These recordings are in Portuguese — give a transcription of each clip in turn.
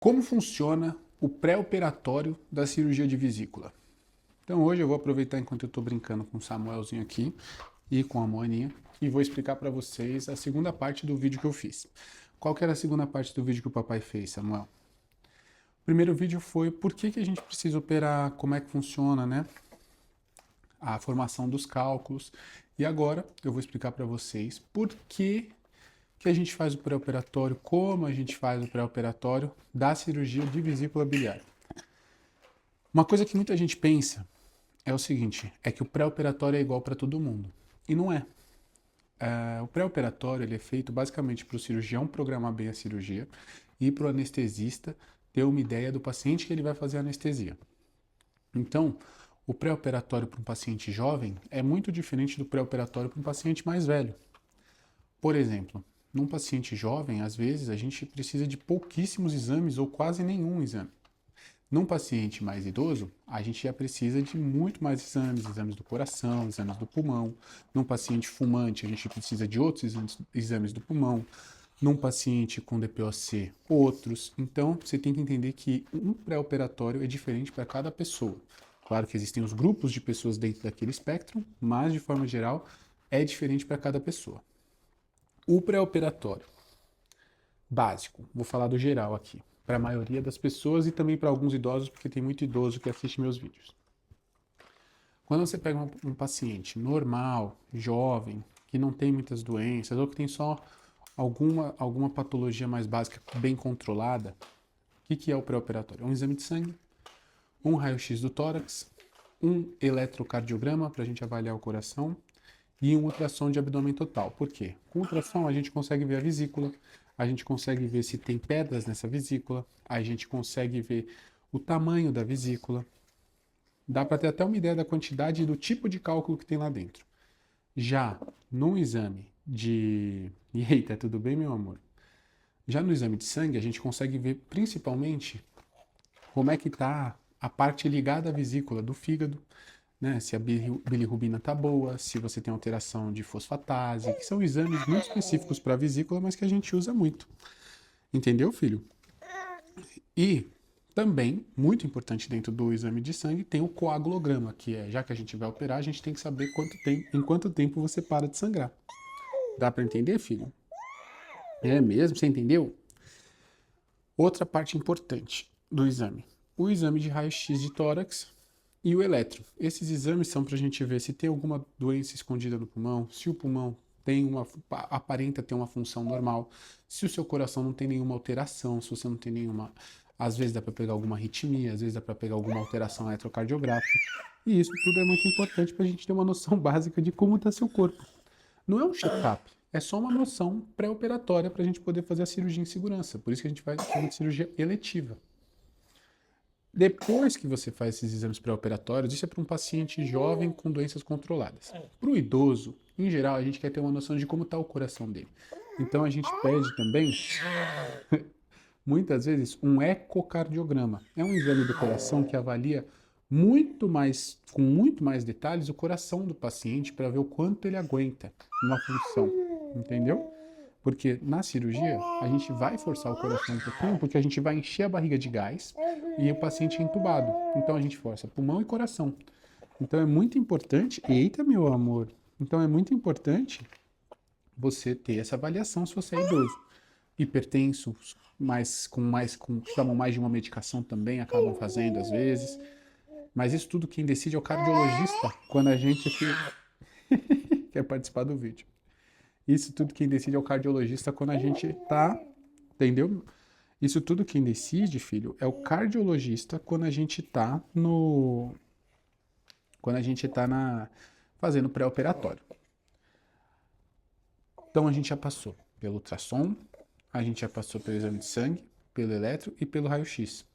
Como funciona o pré-operatório da cirurgia de vesícula? Então hoje eu vou aproveitar enquanto eu estou brincando com o Samuelzinho aqui e com a Moaninha e vou explicar para vocês a segunda parte do vídeo que eu fiz. Qual que era a segunda parte do vídeo que o papai fez, Samuel? O primeiro vídeo foi por que a gente precisa operar, como é que funciona, né? A formação dos cálculos. E agora eu vou explicar para vocês por que a gente faz o pré-operatório, como a gente faz o pré-operatório da cirurgia de vesícula biliar. Uma coisa que muita gente pensa é o seguinte, é que o pré-operatório é igual para todo mundo. E não é. O pré-operatório ele é feito basicamente para o cirurgião programar bem a cirurgia e para o anestesista ter uma ideia do paciente que ele vai fazer a anestesia. Então, o pré-operatório para um paciente jovem é muito diferente do pré-operatório para um paciente mais velho. Por exemplo, num paciente jovem, às vezes, a gente precisa de pouquíssimos exames ou quase nenhum exame. Num paciente mais idoso, a gente já precisa de muito mais exames, exames do coração, exames do pulmão. Num paciente fumante, a gente precisa de outros exames do pulmão. Num paciente com DPOC, outros. Então, você tem que entender que um pré-operatório é diferente para cada pessoa. Claro que existem os grupos de pessoas dentro daquele espectro, mas, de forma geral, é diferente para cada pessoa. O pré-operatório básico, vou falar do geral aqui, para a maioria das pessoas e também para alguns idosos, porque tem muito idoso que assiste meus vídeos. Quando você pega um paciente normal, jovem, que não tem muitas doenças ou que tem só alguma patologia mais básica bem controlada, o que é o pré-operatório? É um exame de sangue, um raio-x do tórax, um eletrocardiograma para a gente avaliar o coração e um ultrassom de abdômen total. Por quê? Com o ultrassom a gente consegue ver a vesícula, a gente consegue ver se tem pedras nessa vesícula, a gente consegue ver o tamanho da vesícula. Dá para ter até uma ideia da quantidade e do tipo de cálculo que tem lá dentro. Já no exame de... Eita, tudo bem, meu amor? Já no exame de sangue, a gente consegue ver principalmente como é que está a parte ligada à vesícula do fígado, né? Se a bilirrubina está boa, se você tem alteração de fosfatase, que são exames muito específicos para a vesícula, mas que a gente usa muito. Entendeu, filho? E também, muito importante dentro do exame de sangue, tem o coagulograma, que é, já que a gente vai operar, a gente tem que saber em quanto tempo você para de sangrar. Dá para entender, filho? É mesmo? Você entendeu? Outra parte importante do exame. O exame de raio-x de tórax e o eletro. Esses exames são para a gente ver se tem alguma doença escondida no pulmão, se o pulmão aparenta ter uma função normal, se o seu coração não tem nenhuma alteração, se você não tem nenhuma... Às vezes dá para pegar alguma arritmia, às vezes dá para pegar alguma alteração eletrocardiográfica. E isso tudo é muito importante para a gente ter uma noção básica de como está seu corpo. Não é um check-up, é só uma noção pré-operatória para a gente poder fazer a cirurgia em segurança. Por isso que a gente faz uma cirurgia eletiva. Depois que você faz esses exames pré-operatórios, isso é para um paciente jovem com doenças controladas. Para o idoso, em geral, a gente quer ter uma noção de como está o coração dele. Então a gente pede também, muitas vezes, um ecocardiograma. É um exame do coração que avalia com muito mais detalhes o coração do paciente para ver o quanto ele aguenta uma função. Entendeu? Porque na cirurgia, a gente vai forçar o coração um pouquinho, porque a gente vai encher a barriga de gás e o paciente é entubado. Então a gente força pulmão e coração. Então é muito importante. Eita, meu amor! Então é muito importante você ter essa avaliação se você é idoso. Hipertensos, que tomam mais de uma medicação também acabam fazendo às vezes. Mas isso tudo quem decide é o cardiologista quando a gente quer participar do vídeo. Isso tudo quem decide é o cardiologista quando a gente tá, entendeu? Isso tudo quem decide, filho, é o cardiologista quando a gente tá fazendo pré-operatório. Então a gente já passou pelo ultrassom, a gente já passou pelo exame de sangue, pelo eletro e pelo raio-x,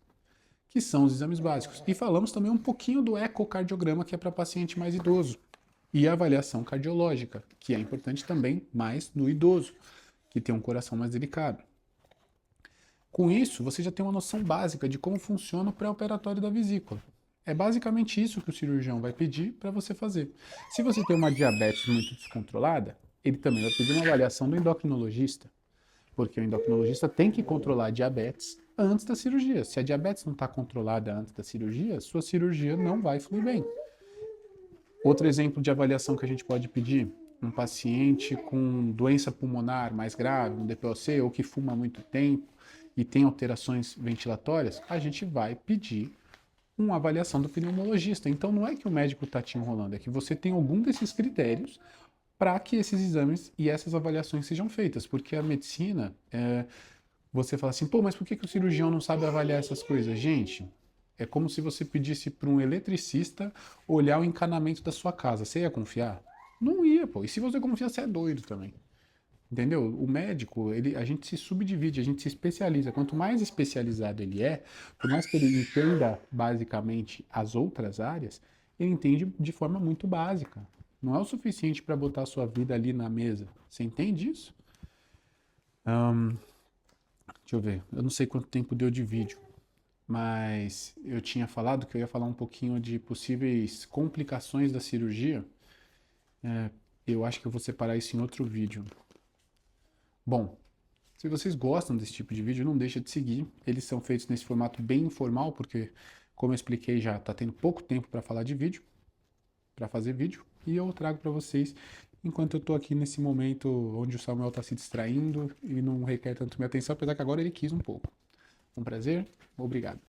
que são os exames básicos. E falamos também um pouquinho do ecocardiograma, que é para paciente mais idoso. E a avaliação cardiológica, que é importante também mais no idoso, que tem um coração mais delicado. Com isso, você já tem uma noção básica de como funciona o pré-operatório da vesícula. É basicamente isso que o cirurgião vai pedir para você fazer. Se você tem uma diabetes muito descontrolada, ele também vai pedir uma avaliação do endocrinologista, porque o endocrinologista tem que controlar a diabetes antes da cirurgia. Se a diabetes não está controlada antes da cirurgia, sua cirurgia não vai fluir bem. Outro exemplo de avaliação que a gente pode pedir, um paciente com doença pulmonar mais grave, um DPOC, ou que fuma há muito tempo e tem alterações ventilatórias, a gente vai pedir uma avaliação do pneumologista. Então não é que o médico está te enrolando, é que você tem algum desses critérios para que esses exames e essas avaliações sejam feitas, porque a medicina, você fala assim, pô, mas por que o cirurgião não sabe avaliar essas coisas? Gente, é como se você pedisse para um eletricista olhar o encanamento da sua casa. Você ia confiar? Não ia, pô. E se você confiar, você é doido também. Entendeu? O médico, a gente se subdivide, a gente se especializa. Quanto mais especializado ele é, por mais que ele entenda basicamente as outras áreas, ele entende de forma muito básica. Não é o suficiente para botar a sua vida ali na mesa. Você entende isso? Deixa eu ver. Eu não sei quanto tempo deu de vídeo, mas eu tinha falado que eu ia falar um pouquinho de possíveis complicações da cirurgia. Eu acho que eu vou separar isso em outro vídeo. Bom, se vocês gostam desse tipo de vídeo, não deixa de seguir. Eles são feitos nesse formato bem informal, porque, como eu expliquei já, tá tendo pouco tempo para falar de vídeo, para fazer vídeo, e eu trago para vocês enquanto eu tô aqui nesse momento onde o Samuel tá se distraindo e não requer tanto minha atenção, apesar que agora ele quis um pouco. Um prazer, obrigado.